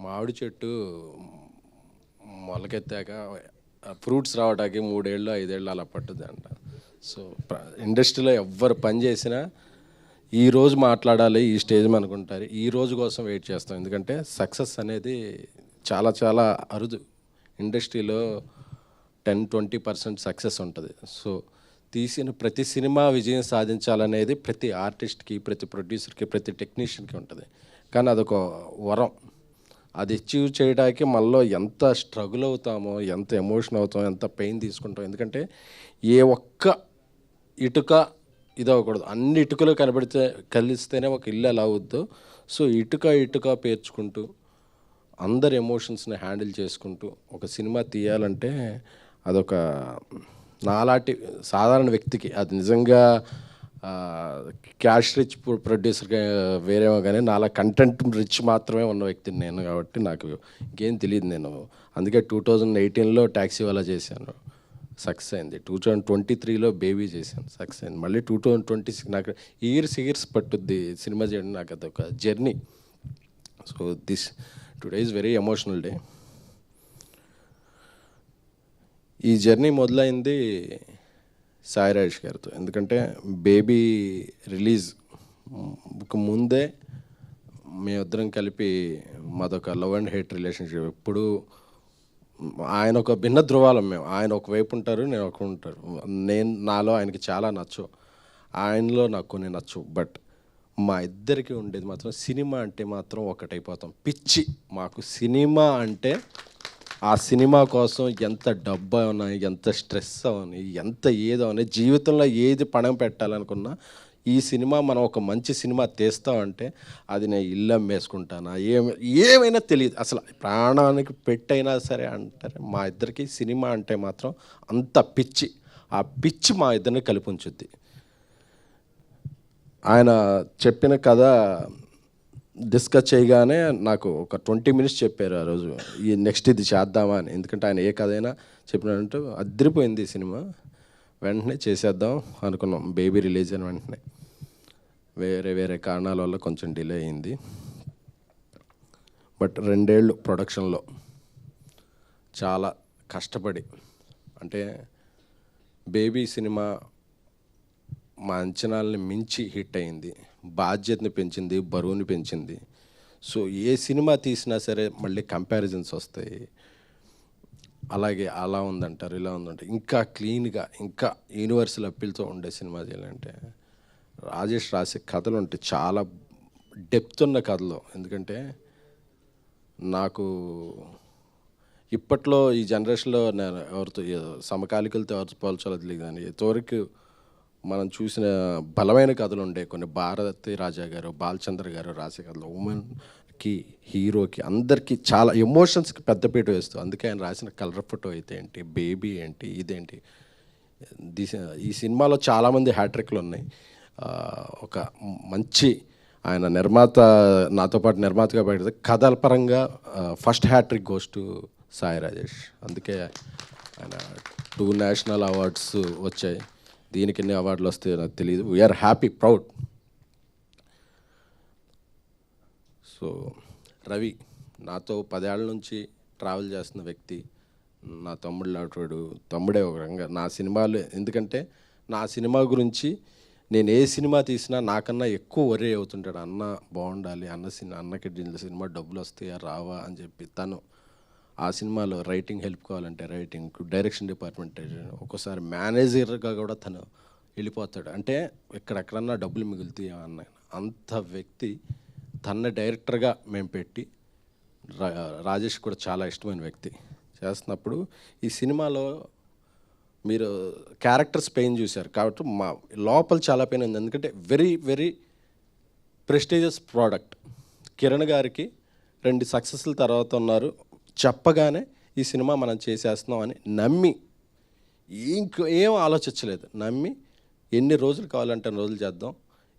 మామిడి చెట్టు మొలకెత్తాక ఫ్రూట్స్ రావడానికి 3 ఏళ్ళు 5 ఏళ్ళు అలా పట్టుద్ది అంట. సో ఇండస్ట్రీలో ఎవ్వరు పని చేసినా ఈరోజు మాట్లాడాలి, ఈ స్టేజ్ అనుకుంటారు, ఈ రోజు కోసం వెయిట్ చేస్తాం. ఎందుకంటే సక్సెస్ అనేది చాలా చాలా అరుదు. ఇండస్ట్రీలో 10-20% సక్సెస్ ఉంటుంది. సో తీసిన ప్రతి సినిమా విజయం సాధించాలనేది ప్రతి ఆర్టిస్ట్కి, ప్రతి ప్రొడ్యూసర్కి, ప్రతి టెక్నీషియన్కి ఉంటుంది. కానీ అదొక వరం. అది అచీవ్ చేయడానికి మనలో ఎంత స్ట్రగుల్ అవుతామో, ఎంత ఎమోషన్ అవుతామో, ఎంత పెయిన్ తీసుకుంటాం. ఎందుకంటే ఏ ఒక్క ఇటుక ఇది అవ్వకూడదు, అన్ని ఇటుకలు కలిస్తేనే ఒక ఇల్లు ఎలా అవుద్దో. సో ఇటుక పేర్చుకుంటూ అందరి ఎమోషన్స్ని హ్యాండిల్ చేసుకుంటూ ఒక సినిమా తీయాలంటే అదొక నాలాంటి సాధారణ వ్యక్తికి, అది నిజంగా క్యాష్ రిచ్ ప్రొడ్యూసర్గా వేరేమో కానీ నాలా కంటెంట్ రిచ్ మాత్రమే ఉన్న వ్యక్తిని నేను. కాబట్టి నాకు ఇంకేం తెలియదు. నేను అందుకే 2018లో ట్యాక్సీ వాలా చేశాను, సక్సెస్ అయింది. 2023లో బేబీ చేశాను, సక్సెస్ అయింది. మళ్ళీ 2026 నాకు ఇయర్స్ పట్టుద్ది సినిమా చేయడం. నాకు అదొక journey. So today is very emotional day. ఈ జర్నీ మొదలైంది సాయి రాజేష్ గారితో. ఎందుకంటే బేబీ రిలీజ్ ముందే మేమిద్దరం కలిపి మాదొక లవ్ అండ్ హేట్ రిలేషన్షిప్. ఎప్పుడు ఆయన ఒక భిన్న ధృవాలం. మేము, ఆయన ఒకవైపు ఉంటారు, నేను ఒక ఉంటారు. నాలో ఆయనకి చాలా నచ్చు, ఆయనలో నాకు కొన్ని నచ్చు. బట్ మా ఇద్దరికి ఉండేది మాత్రం సినిమా అంటే మాత్రం ఒకటైపోతాం. పిచ్చి మాకు సినిమా అంటే. ఆ సినిమా కోసం ఎంత డబ్బు అవనా, ఎంత స్ట్రెస్ అవని, ఎంత ఏదో అని, జీవితంలో ఏది పణం పెట్టాలనుకున్నా ఈ సినిమా మనం ఒక మంచి సినిమా తీస్తామంటే అది నేను ఇల్లు అమ్మేసుకుంటానా, ఏమైనా తెలియదు. అసలు ప్రాణానికి పెట్టైనా సరే అంటారు. మా ఇద్దరికి సినిమా అంటే మాత్రం అంత పిచ్చి. ఆ పిచ్చి మా ఇద్దరిని కలిపి ఉంచుద్ది. ఆయన చెప్పిన కథ డిస్కస్ చేయగానే నాకు ఒక 20 మినిట్స్ చెప్పారు ఆ రోజు, ఈ నెక్స్ట్ ఇది చేద్దామా అని. ఎందుకంటే ఆయన ఏ కథ అయినా చెప్పినట్టు అదిరిపోయింది ఈ సినిమా. వెంటనే చేసేద్దాం అనుకున్నాం. బేబీ రిలీజ్ అయిన వెంటనే వేరే కారణాల వల్ల కొంచెం డిలే అయింది. బట్ 2 ఏళ్ళు ప్రొడక్షన్లో చాలా కష్టపడి, అంటే బేబీ సినిమా మా అంచనాలని మించి హిట్ అయింది. బాధ్యతని పెంచింది, బరువుని పెంచింది. సో ఏ సినిమా తీసినా సరే మళ్ళీ కంపారిజన్స్ వస్తాయి. అలాగే అలా ఉందంటారు, ఇలా ఉందంటారు. ఇంకా క్లీన్గా, ఇంకా యూనివర్సల్ అప్పీల్తో ఉండే సినిమా చేయాలంటే రాజేష్ రాసే కథలు ఉంటాయి, చాలా డెప్త్ ఉన్న కథలు. ఎందుకంటే నాకు ఇప్పట్లో ఈ జనరేషన్లో నేను ఎవరితో సమకాలికలతో ఎవరితో పోల్చాలో తెలియదు, కానీ ఇంతవరకు మనం చూసిన బలమైన కథలు ఉండే కొన్ని. భారతి రాజా గారు, బాలచంద్ర గారు రాసే కథలు ఉమెన్కి, హీరోకి, అందరికీ చాలా ఎమోషన్స్కి పెద్దపీట వేస్తూ. అందుకే ఆయన రాసిన కలర్ ఫోటో అయితే ఏంటి, బేబీ ఏంటి, ఇదేంటి. ఈ సినిమాలో చాలామంది హ్యాట్రిక్లు ఉన్నాయి. ఒక మంచి ఆయన నిర్మాత, నాతో పాటు నిర్మాతగా పెడితే కథల పరంగా first hat-trick goes to Sai Rajesh. అందుకే ఆయన 2 నేషనల్ అవార్డ్స్ వచ్చాయి. దీనికి ఎన్ని అవార్డులు వస్తాయో నాకు తెలియదు. We are happy, proud. So Ravi నాతో 10 ఏళ్ళ నుంచి ట్రావెల్ చేస్తున్న వ్యక్తి, నా తమ్ముడు లాంటి తమ్ముడే ఒక రంగా నా సినిమాలు. ఎందుకంటే నా సినిమా గురించి నేను ఏ సినిమా తీసినా నాకన్నా ఎక్కువ వరే అవుతుంటాడు. అన్న బాగుండాలి, అన్నకి సినిమా డబ్బులు వస్తాయా రావా అని చెప్పి. తను ఆ సినిమాలో రైటింగ్ హెల్ప్ కావాలంటే రైటింగ్, డైరెక్షన్ డిపార్ట్మెంట్, ఒక్కోసారి మేనేజర్గా కూడా తను వెళ్ళిపోతాడు. అంటే ఎక్కడెక్కడన్నా డబ్బులు మిగులుతాయి అన్న అంత వ్యక్తి. తన డైరెక్టర్గా మేము పెట్టి, రాజేష్ కూడా చాలా ఇష్టమైన వ్యక్తి చేస్తున్నప్పుడు ఈ సినిమాలో మీరు క్యారెక్టర్స్ పెయిన్ చూశారు కాబట్టి మా లోపల చాలా పెయిన్ ఉంది. ఎందుకంటే వెరీ ప్రెస్టీజియస్ ప్రోడక్ట్. కిరణ్ గారికి 2 సక్సెస్ల తర్వాత ఉన్నారు, చెప్పగానే ఈ సినిమా మనం చేసేస్తున్నాం అని నమ్మి, ఏం ఆలోచించలేదు, నమ్మి ఎన్ని రోజులు కావాలంటే అన్ని రోజులు చేద్దాం,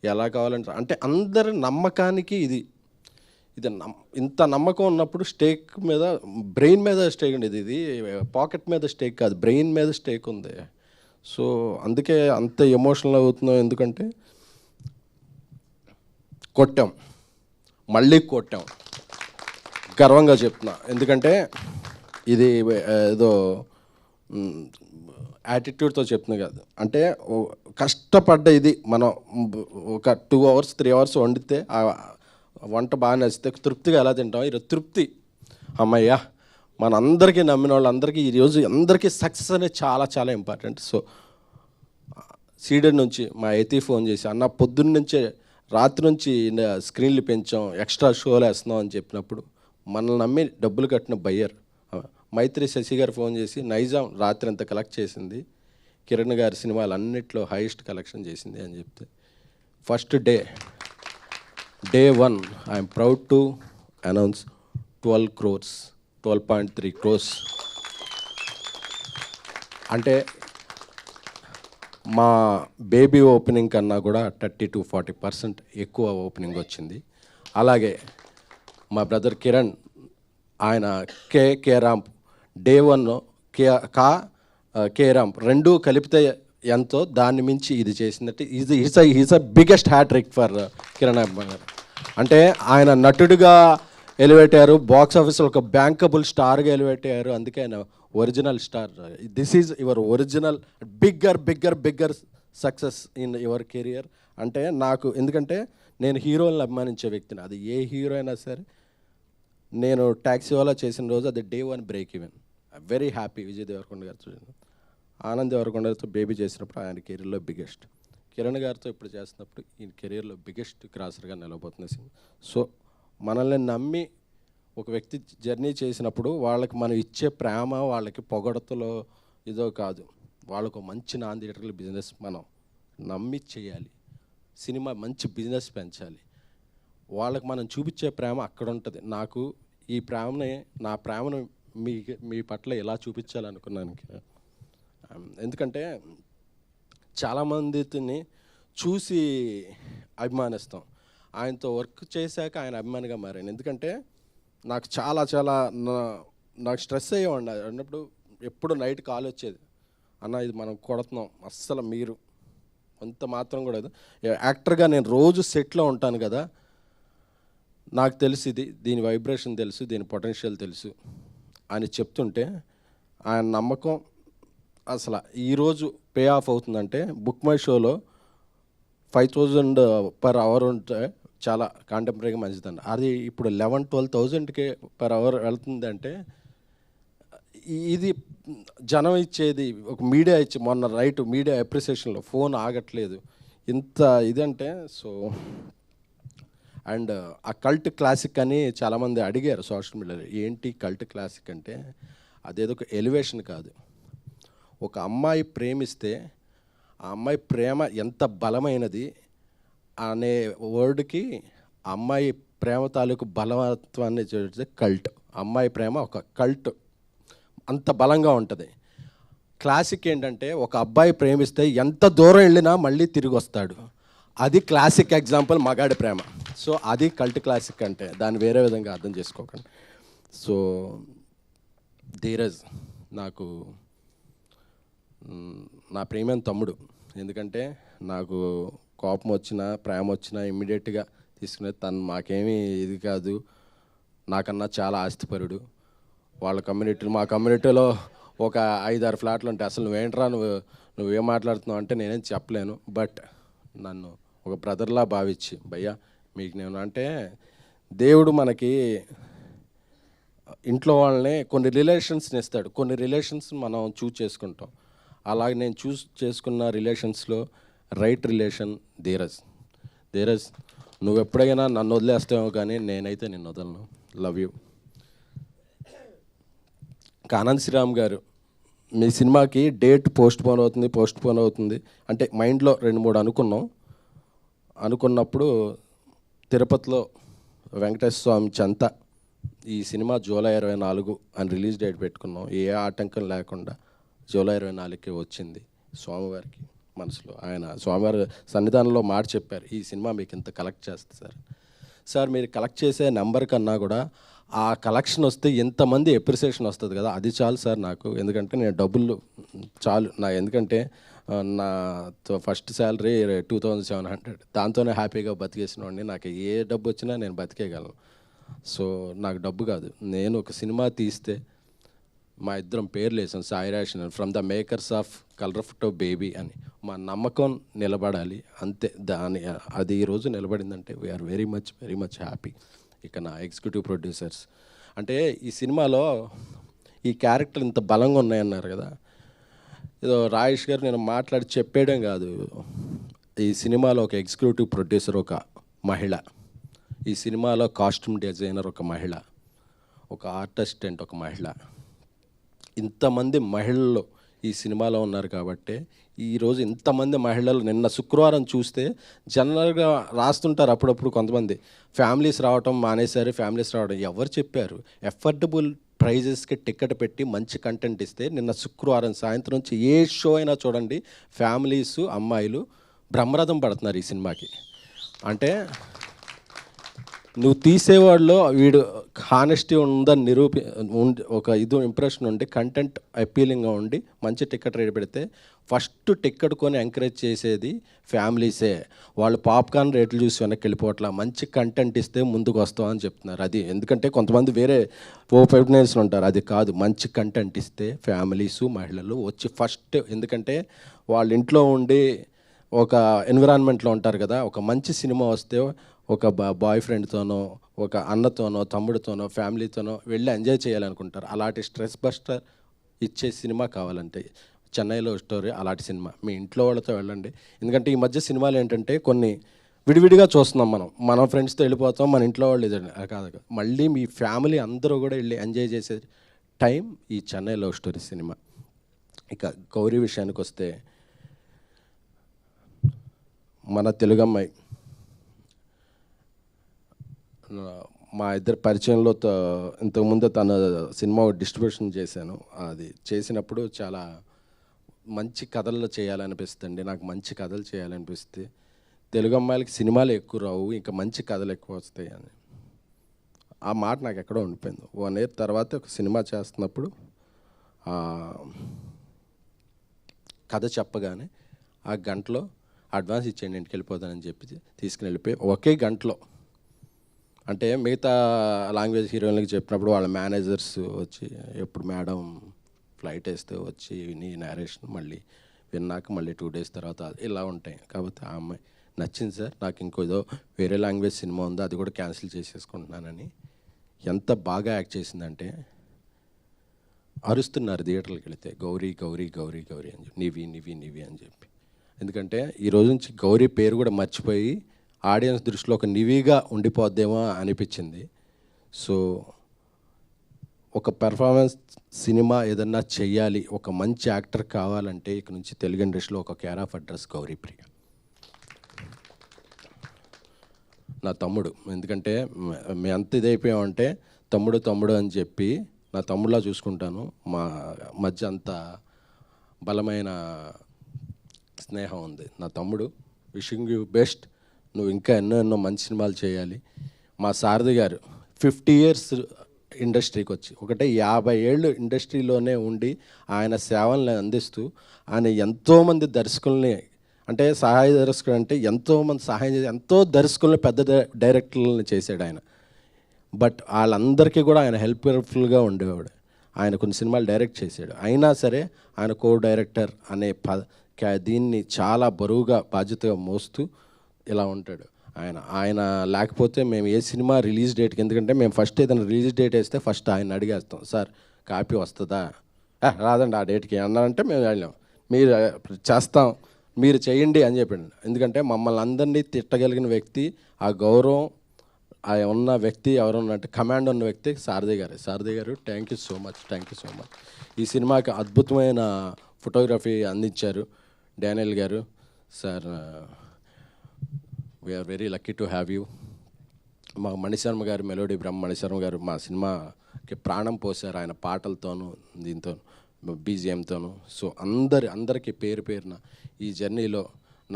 ఎలా కావాలంటే. అంటే అందరి నమ్మకానికి ఇది ఇంత నమ్మకం ఉన్నప్పుడు స్టేక్ మీద, బ్రెయిన్ మీద స్టేక్ ఉండేది. ఇది పాకెట్ మీద స్టేక్ కాదు, బ్రెయిన్ మీద స్టేక్ ఉంది. సో అందుకే అంత ఎమోషనల్ అవుతున్నాం. ఎందుకంటే కొట్టాం, మళ్ళీ కొట్టాం, గర్వంగా చెప్తున్నా, ఎందుకంటే ఇది ఏదో యాటిట్యూడ్తో చెప్తున్నా కాదు. అంటే కష్టపడ్డ ఇది మనం ఒక 2 hours 3 hours వండితే ఆ వంట బాగా నచ్చితే తృప్తిగా ఎలా తింటాం, ఈరోజు తృప్తి అమ్మయ్యా మనందరికీ నమ్మిన వాళ్ళందరికీ ఈరోజు అందరికీ సక్సెస్ అనేది చాలా చాలా ఇంపార్టెంట్. సో సీడెడ్ నుంచి మా ఎతి ఫోన్ చేసి అన్న పొద్దున్న నుంచే రాత్రి నుంచి స్క్రీన్లు పెంచాం, ఎక్స్ట్రా షోలు వేస్తున్నాం అని చెప్పినప్పుడు మనల్ని నమ్మి డబ్బులు కట్టిన బయ్యర్ మైత్రి శశి గారు ఫోన్ చేసి నైజాం రాత్రి అంతా కలెక్ట్ చేసింది, కిరణ్ గారి సినిమాలు అన్నిట్లో హైయెస్ట్ కలెక్షన్ చేసింది అని చెప్తే first day 1 I'm proud to announce 12.3 crores. అంటే మా బేబీ ఓపెనింగ్ కన్నా కూడా 30-40% ఎక్కువ ఓపెనింగ్ వచ్చింది. అలాగే మా బ్రదర్ కిరణ్ ఆయన K ramp day 1 K ramp రెండు కలిపితే ఎంతో దాన్ని మించి ఇది చేసిందంటే is a biggest hat-trick for Kiran Abhiman గారు. అంటే ఆయన నటుడిగా ఎలివేట్ అయ్యారు, బాక్స్ ఆఫీస్లో ఒక బ్యాంకబుల్ స్టార్గా ఎలివేట్ అయ్యారు. అందుకే ఆయన original star. This is your original bigger success in your career. అంటే నాకు ఎందుకంటే నేను హీరోలను అభిమానించే వ్యక్తిని, అది ఏ హీరో అయినా సరే. నేను ట్యాక్సీ వాలా చేసిన రోజు అది day 1 break even. Very happy. Vijay Deverakonda గారితో, ఆనంద్ దేవరకొండ గారితో బేబీ చేసినప్పుడు ఆయన కెరీర్లో బిగ్గెస్ట్, కిరణ్ గారితో ఇప్పుడు చేస్తున్నప్పుడు ఈయన కెరీర్లో బిగ్గెస్ట్ క్రాసర్గా నిలబోతుంది సినిమా. సో మనల్ని నమ్మి ఒక వ్యక్తి జర్నీ చేసినప్పుడు వాళ్ళకి మనం ఇచ్చే ప్రేమ వాళ్ళకి పొగడతలో ఇదో కాదు, వాళ్ళకు మంచి నాన్ థియేటర్ల బిజినెస్ మనం నమ్మి చేయాలి, సినిమా మంచి బిజినెస్ పెంచాలి, వాళ్ళకి మనం చూపించే ప్రేమ అక్కడ ఉంటుంది. నాకు ఈ ప్రేమని నా ప్రేమను మీ పట్ల ఎలా చూపించాలనుకున్నాను. ఎందుకంటే చాలామందిని చూసి అభిమానిస్తాం, ఆయనతో వర్క్ చేశాక ఆయన అభిమానిగా మారాను. ఎందుకంటే నాకు నాకు స్ట్రెస్ అయ్యేవాడి అన్నప్పుడు ఎప్పుడు నైట్ కాల్ వచ్చేది, అన్న ఇది మనం కొడుతున్నాం అస్సలు మీరు అంత మాత్రం కూడా యాక్టర్గా నేను రోజు సెట్లో ఉంటాను కదా, నాకు తెలుసు దీని వైబ్రేషన్ తెలుసు, దీని పొటెన్షియల్ తెలుసు అని చెప్తుంటే ఆయన నమ్మకం అసలు ఈరోజు పే ఆఫ్ అవుతుందంటే బుక్ మై షోలో 5,000 per hour ఉంటే చాలా కాంటెంపరీగా మంచిదండి. అది ఇప్పుడు 11,000-12,000కి per hour వెళ్తుందంటే ఇది జనం ఇచ్చేది ఒక మీడియా ఇచ్చి మొన్న మీడియా అప్రిసియేషన్లో ఫోన్ ఆగట్లేదు ఇంత ఇదంటే. సో అండ్ ఆ కల్ట్ క్లాసిక్ అని చాలామంది అడిగారు సోషల్ మీడియాలో, ఏంటి కల్ట్ క్లాసిక్ అంటే అదేదో ఒక ఎలివేషన్ కాదు. ఒక అమ్మాయి ప్రేమిస్తే ఆ అమ్మాయి ప్రేమ ఎంత బలమైనది అనే వర్డ్కి అమ్మాయి ప్రేమ తాలూకు బలవత్వాన్ని చూస్తే కల్ట్. అమ్మాయి ప్రేమ ఒక కల్ట్ అంత బలంగా ఉంటుంది. క్లాసిక్ ఏంటంటే ఒక అబ్బాయి ప్రేమిస్తే ఎంత దూరం వెళ్ళినా మళ్ళీ తిరిగి వస్తాడు, అది క్లాసిక్ ఎగ్జాంపుల్ మగాడి ప్రేమ. సో అది కల్ట్ క్లాసిక్ అంటే, దాన్ని వేరే విధంగా అర్థం చేసుకోకండి. సో ధీరజ్ నాకు నా ప్రేమైన తమ్ముడు. ఎందుకంటే నాకు కోపం వచ్చినా ప్రేమ వచ్చినా ఇమ్మీడియట్గా తీసుకునే తను మాకేమీ ఇది కాదు, నాకన్నా చాలా ఆస్తిపరుడు. వాళ్ళ కమ్యూనిటీ మా కమ్యూనిటీలో ఒక 5-6 ఫ్లాట్లు ఉంటాయి. అసలు నువ్వేంట్రా నువ్వేం మాట్లాడుతున్నావు అంటే నేనేం చెప్పలేను, బట్ నన్ను ఒక బ్రదర్లా భావించి భయ్యా మీకు నేను అంటే దేవుడు మనకి ఇంట్లో వాళ్ళని కొన్ని రిలేషన్స్ని ఇస్తాడు, కొన్ని రిలేషన్స్ మనం చూస్ చేసుకుంటాం. అలాగే నేను చూస్ చేసుకున్న రిలేషన్స్లో రైట్ రిలేషన్ ధీరజ్ నువ్వు ఎప్పుడైనా నన్ను వదిలేస్తావు కానీ నేనైతే నిన్ను వదలను. Love you. ఆనంద్ శ్రీరామ్ గారు, మీ సినిమాకి డేట్ పోస్ట్ పోన్ అవుతుంది అంటే మైండ్లో 2-3 అనుకున్నప్పుడు తిరుపతిలో వెంకటేశ్వర స్వామి చెంత ఈ సినిమా జూలై 24 అని రిలీజ్ డేట్ పెట్టుకున్నాం. ఏ ఆటంకం లేకుండా జూలై 24కి వచ్చింది. స్వామివారికి మనసులో ఆయన స్వామివారి సన్నిధానంలో మాట చెప్పారు, ఈ సినిమా మీకు ఇంత కలెక్ట్ చేస్తుంది సార్ మీరు కలెక్ట్ చేసే నెంబర్ కన్నా కూడా ఆ కలెక్షన్ వస్తే ఎంతమంది అప్రిసియేషన్ వస్తుంది కదా, అది చాలు సార్ నాకు. ఎందుకంటే నేను డబ్బులు చాలు ఎందుకంటే నా ఫస్ట్ శాలరీ 2,700, దాంతోనే హ్యాపీగా బతికేసిన వాడిని. నాకు ఏ డబ్బు వచ్చినా నేను బతికేయగలను. సో నాకు డబ్బు కాదు, నేను ఒక సినిమా తీస్తే మా ఇద్దరం పేర్లు వేసాం, సాయి రేషన్ from the makers of colour photo baby అని. మా నమ్మకం నిలబడాలి అంతే. అది ఈరోజు నిలబడిందంటే వీఆర్ వెరీ మచ్ హ్యాపీ. ఇక నా ఎగ్జిక్యూటివ్ ప్రొడ్యూసర్స్ అంటే ఈ సినిమాలో ఈ క్యారెక్టర్ ఇంత బలంగా ఉన్నాయన్నారు కదా, ఏదో రాజేష్ గారు నేను మాట్లాడి చెప్పేయడం కాదు, ఈ సినిమాలో ఒక ఎగ్జిక్యూటివ్ ప్రొడ్యూసర్ ఒక మహిళ, ఈ సినిమాలో కాస్ట్యూమ్ డిజైనర్ ఒక మహిళ, ఒక ఆర్టిస్టెంట్ ఒక మహిళ, ఇంతమంది మహిళలు ఈ సినిమాలో ఉన్నారు కాబట్టి ఈరోజు ఇంతమంది మహిళలు నిన్న శుక్రవారం చూస్తే జనరల్గా రాస్తుంటారు అప్పుడప్పుడు కొంతమంది ఫ్యామిలీస్ రావటం మానేశారు, ఫ్యామిలీస్ రావడం ఎవరు చెప్పారు? ఎఫర్డబుల్ ప్రైజెస్కి టికెట్ పెట్టి మంచి కంటెంట్ ఇస్తే నిన్న శుక్రవారం సాయంత్రం నుంచి ఏ షో అయినా చూడండి, ఫ్యామిలీస్ అమ్మాయిలు బ్రహ్మరథం పడుతున్నారు ఈ సినిమాకి. అంటే నువ్వు తీసేవాళ్ళు వీడు హానెస్టీ ఉందని ఒక ఇంప్రెషన్ ఉండి కంటెంట్ అపీలింగ్గా ఉండి మంచి టికెట్ రేట్ పెడితే ఫస్ట్ టికెట్ కొని ఎంకరేజ్ చేసేది ఫ్యామిలీసే. వాళ్ళు పాప్కార్న్ రేట్లు చూసి వెనక్కి వెళ్ళిపోవట్లా, మంచి కంటెంట్ ఇస్తే ముందుకు వస్తామని చెప్తున్నారు. అది ఎందుకంటే కొంతమంది వేరే ఓపెనర్స్ ఉంటారు, అది కాదు, మంచి కంటెంట్ ఇస్తే ఫ్యామిలీసు మహిళలు వచ్చి ఫస్ట్, ఎందుకంటే వాళ్ళ ఇంట్లో ఉండి ఒక ఎన్విరాన్మెంట్లో ఉంటారు కదా, ఒక మంచి సినిమా వస్తే ఒక బాయ్ ఫ్రెండ్తోనో ఒక అన్నతోనో తమ్ముడితోనో ఫ్యామిలీతోనో వెళ్ళి ఎంజాయ్ చేయాలనుకుంటారు. అలాంటి స్ట్రెస్ బస్టర్ ఇచ్చే సినిమా కావాలంటే చెన్నైలో స్టోరీ అలాంటి సినిమా మీ ఇంట్లో వాళ్ళతో వెళ్ళండి. ఎందుకంటే ఈ మధ్య సినిమాలు ఏంటంటే కొన్ని విడివిడిగా చూస్తున్నాం, మన ఫ్రెండ్స్తో వెళ్ళిపోతాం, మన ఇంట్లో వాళ్ళు ఇదండి కాదు, మళ్ళీ మీ ఫ్యామిలీ అందరూ కూడా వెళ్ళి ఎంజాయ్ చేసే టైం ఈ చెన్నై లవ్ స్టోరీ సినిమా. ఇక గౌరీ విషయానికి వస్తే మన తెలుగమ్మాయి మా ఇద్దరు పరిచయంలో ఇంతకుముందు తన సినిమా డిస్ట్రిబ్యూషన్ చేశాను. అది చేసినప్పుడు చాలా మంచి కథలు చేయాలనిపిస్తుంది, నాకు మంచి కథలు చేయాలనిపిస్తే తెలుగు అమ్మాయిలకి సినిమాలు ఎక్కువ రావు, ఇంకా మంచి కథలు ఎక్కువ వస్తాయి అని ఆ మాట నాకు ఎక్కడో ఉండిపోయింది. 1 year తర్వాత ఒక సినిమా చేస్తున్నప్పుడు కథ చెప్పగానే ఆ గంటలో అడ్వాన్స్ ఇచ్చేయండి ఇంటికి వెళ్ళిపోతానని చెప్పి తీసుకుని వెళ్ళిపోయి ఒకే గంటలో, అంటే మిగతా లాంగ్వేజ్ హీరోయిన్లకి చెప్పినప్పుడు వాళ్ళ మేనేజర్స్ వచ్చి ఎప్పుడు మేడం ఫ్లైట్ వేస్తే వచ్చి విని నేరేషన్ మళ్ళీ విన్నాక మళ్ళీ 2 days తర్వాత ఇలా ఉంటాయి. కాబట్టి ఆ అమ్మాయి నచ్చింది సార్, నాకు ఇంకో ఏదో వేరే లాంగ్వేజ్ సినిమా ఉందో అది కూడా క్యాన్సిల్ చేసేసుకుంటున్నానని ఎంత బాగా యాక్ట్ చేసిందంటే అరుస్తున్నారు థియేటర్కి వెళితే, గౌరీ గౌరీ గౌరీ గౌరీ అని చెప్పి, నివి నివి నివి అని చెప్పి. ఎందుకంటే ఈ రోజు నుంచి గౌరీ పేరు కూడా మర్చిపోయి ఆడియన్స్ దృష్టిలో ఒక నివిగా ఉండిపోద్దేమో అనిపించింది. సో ఒక పెర్ఫార్మెన్స్ సినిమా ఏదన్నా చెయ్యాలి, ఒక మంచి యాక్టర్ కావాలంటే ఇక నుంచి తెలుగు ఇండస్ట్రీలో ఒక కేర్ ఆఫ్ అడ్రస్ గౌరీప్రియ. నా తమ్ముడు, ఎందుకంటే మేము ఎంత ఇదైపోయామంటే తమ్ముడు తమ్ముడు అని చెప్పి నా తమ్ముడులా చూసుకుంటాను. మా మధ్య అంత బలమైన స్నేహం ఉంది. నా తమ్ముడు, విషింగ్ యూ బెస్ట్, నువ్వు ఇంకా ఎన్నో మంచి సినిమాలు చేయాలి. మా సారథి గారు 50 years ఇండస్ట్రీకి వచ్చి, 50 ఏళ్ళు ఇండస్ట్రీలోనే ఉండి ఆయన సేవల్ని అందిస్తూ ఆయన ఎంతోమంది దర్శకుల్ని, అంటే సహాయ దర్శకుడు అంటే ఎంతోమంది సహాయం చేసి ఎంతో దర్శకుల్ని పెద్ద డైరెక్టర్లని చేశాడు ఆయన. బట్ వాళ్ళందరికీ కూడా ఆయన హెల్ప్ఫుల్గా ఉండేవాడు. ఆయన కొన్ని సినిమాలు డైరెక్ట్ చేశాడు, అయినా సరే ఆయన కో డైరెక్టర్ అనే దీన్ని చాలా బరువుగా బాధ్యతగా మోస్తూ ఇలా ఉంటాడు. ఆయన లేకపోతే మేము ఏ సినిమా రిలీజ్ డేట్కి, ఎందుకంటే మేము ఫస్ట్ ఏదైనా రిలీజ్ డేట్ వేస్తే ఫస్ట్ ఆయన అడిగేస్తాం, సార్ కాపీ వస్తుందా, రాదండి ఆ డేట్కి అన్నారంటే మేము వెళ్ళాం, మీరు చేస్తాం మీరు చేయండి అని చెప్పాడు. ఎందుకంటే మమ్మల్ని అందరినీ తిట్టగలిగిన వ్యక్తి, ఆ గౌరవం ఉన్న వ్యక్తి ఎవరున్నట్టు కమాండ్ ఉన్న వ్యక్తి Sarathi garu. Thank you so much. ఈ సినిమాకి అద్భుతమైన ఫోటోగ్రఫీ అందించారు Daniel garu. Sir we're very lucky to have you. మా మణిశర్మ గారు, మెలోడీ బ్రహ్మ మణిశర్మ గారు మా సినిమాకి ప్రాణం పోసారు ఆయన పాటలతోనూ దీంతో బీజిఎంతోనూ. సో అందరికీ పేరున ఈ జర్నీలో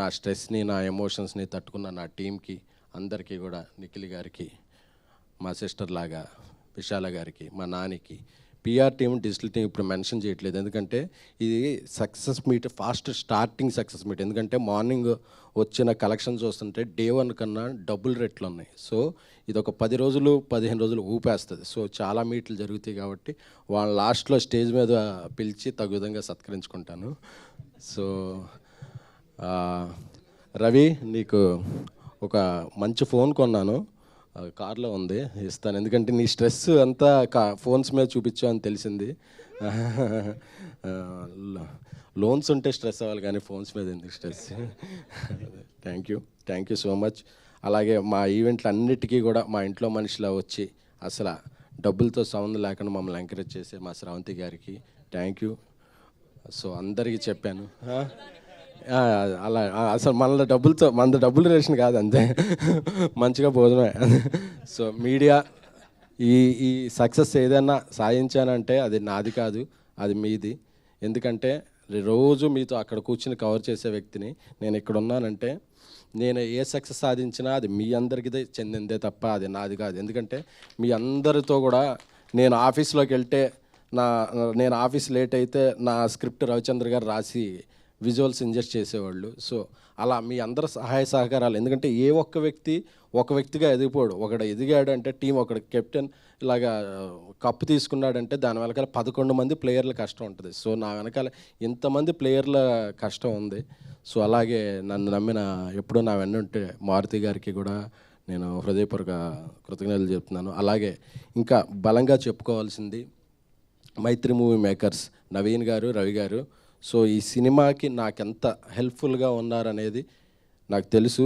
నా స్ట్రెస్ని నా ఎమోషన్స్ని తట్టుకున్న నా టీంకి అందరికీ కూడా, నిఖిల్ గారికి, మా సిస్టర్ లాగా విశాల గారికి, మా నానికి పిఆర్ టీం, డిజిటల్ టీం ఇప్పుడు మెన్షన్ చేయట్లేదు, ఎందుకంటే ఇది success meet, fast starting success meet. ఎందుకంటే మార్నింగ్ వచ్చిన కలెక్షన్ చూస్తుంటే డే 1 కన్నా డబుల్ రేట్లు ఉన్నాయి. సో ఇది ఒక 10 రోజులు 15 రోజులు ఊపేస్తుంది. సో చాలా మీట్లు జరుగుతాయి కాబట్టి వాళ్ళ లాస్ట్లో స్టేజ్ మీద పిలిచి తగు విధంగా సత్కరించుకుంటాను. సో రవి, నీకు ఒక మంచి ఫోన్ కొన్నాను, కార్లో ఉంది, ఇస్తాను. ఎందుకంటే నీ స్ట్రెస్ అంతా ఫోన్స్ మీద చూపించావు అని తెలిసింది. లోన్స్ ఉంటే స్ట్రెస్ అవ్వాలి కానీ ఫోన్స్ మీద ఎందుకు stress. Thank you so much. అలాగే మా ఈవెంట్లు అన్నిటికీ కూడా మా ఇంట్లో మనిషిలా వచ్చి అసలు డబ్బులతో సంబంధం లేకుండా మమ్మల్ని ఎంకరేజ్ చేసే మా శ్రావంతి గారికి థ్యాంక్ యూ. సో అందరికీ చెప్పాను, అలా అసలు మన డబ్బులు రేషన్ కాదు, అంతే, మంచిగా భోజనమే. సో మీడియా ఈ సక్సెస్ ఏదైనా సాధించానంటే అది నాది కాదు, అది మీది. ఎందుకంటే రోజు మీతో అక్కడ కూర్చుని కవర్ చేసే వ్యక్తిని నేను. ఇక్కడ ఉన్నానంటే నేను ఏ సక్సెస్ సాధించినా అది మీ అందరికీ చెందిందే తప్ప అది నాది కాదు. ఎందుకంటే మీ అందరితో కూడా నేను ఆఫీస్లోకి వెళ్తే నేను ఆఫీస్ లేట్ అయితే నా స్క్రిప్ట్ రవిచంద్ర గారు రాసి విజువల్స్ ఇంజెస్ట్ చేసేవాళ్ళు. సో అలా మీ అందరి సహాయ సహకారాలు, ఎందుకంటే ఏ ఒక్క వ్యక్తి ఒక వ్యక్తిగా ఎదిగిపోడు. ఒకడు ఎదిగాడు అంటే టీం, ఒకడు కెప్టెన్ ఇలాగా కప్పు తీసుకున్నాడంటే దాని వెనకాల 11 మంది ప్లేయర్ల కష్టం ఉంటుంది. సో నా వెనకాల ఇంతమంది ప్లేయర్ల కష్టం ఉంది. సో అలాగే నన్ను నమ్మిన ఎప్పుడూ నా వెన్నుంటే మారుతి గారికి కూడా నేను హృదయపూర్వక కృతజ్ఞతలు చెప్తున్నాను. అలాగే ఇంకా బలంగా చెప్పుకోవాల్సింది మైత్రి మూవీ మేకర్స్ నవీన్ గారు, రవి గారు. సో ఈ సినిమాకి నాకెంత హెల్ప్ఫుల్గా ఉన్నారనేది నాకు తెలుసు.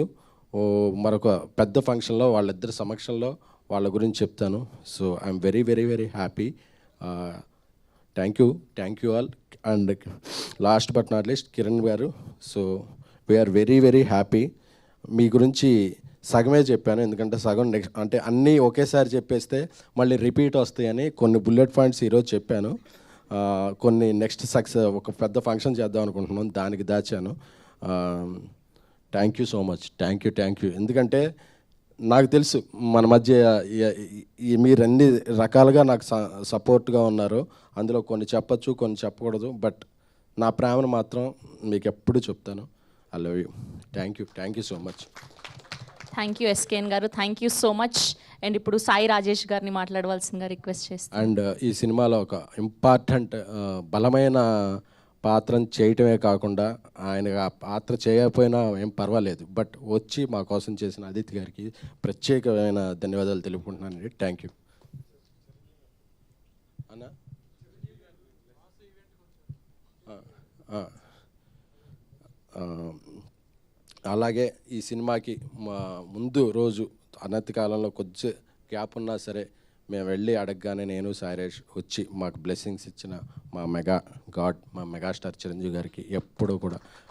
మరొక పెద్ద ఫంక్షన్లో వాళ్ళిద్దరి సమక్షంలో వాళ్ళ గురించి చెప్తాను. So I'm very very very happy. Thank you all. And last but not least Kiran గారు. So we are very very happy. మీ గురించి సగమే చెప్పాను, ఎందుకంటే సగం నెక్స్ట్ అంటే అన్నీ ఒకేసారి చెప్పేస్తే మళ్ళీ రిపీట్ వస్తాయని కొన్ని బుల్లెట్ పాయింట్స్ ఈరోజు చెప్పాను. కొన్ని నెక్స్ట్ సక్సెస్ ఒక పెద్ద ఫంక్షన్ చేద్దాం అనుకుంటున్నాను, దానికి దాచాను. Thank you so much. Thank you. ఎందుకంటే నాకు తెలుసు మన మధ్య మీరు అన్ని రకాలుగా నాకు సపోర్ట్గా ఉన్నారు. అందులో కొన్ని చెప్పచ్చు, కొన్ని చెప్పకూడదు. బట్ నా ప్రేమను మాత్రం మీకు ఎప్పుడు చెప్తాను. I love you. Thank you so much. Thank you SKN గారు, thank you so much. And ఇప్పుడు సాయి రాజేష్ గారిని మాట్లాడవలసిందిగా రిక్వెస్ట్ చేస్తాను. అండ్ ఈ సినిమాలో ఒక ఇంపార్టెంట్ బలమైన పాత్రను చేయటమే కాకుండా ఆయన ఆ పాత్ర చేయకపోయినా ఏం పర్వాలేదు, బట్ వచ్చి మా కోసం చేసిన అదితి గారికి ప్రత్యేకమైన ధన్యవాదాలు తెలుపుకుంటున్నానండి. థ్యాంక్ యూ అన్నా. అలాగే ఈ సినిమాకి మా ముందు రోజు అనతి కాలంలో కొద్ది గ్యాప్ ఉన్నా సరే మేము వెళ్ళి అడగగానే నేను సాయిరేష్ వచ్చి మాకు బ్లెస్సింగ్స్ ఇచ్చిన మా మెగాస్టార్ చిరంజీవి గారికి ఎప్పుడూ కూడా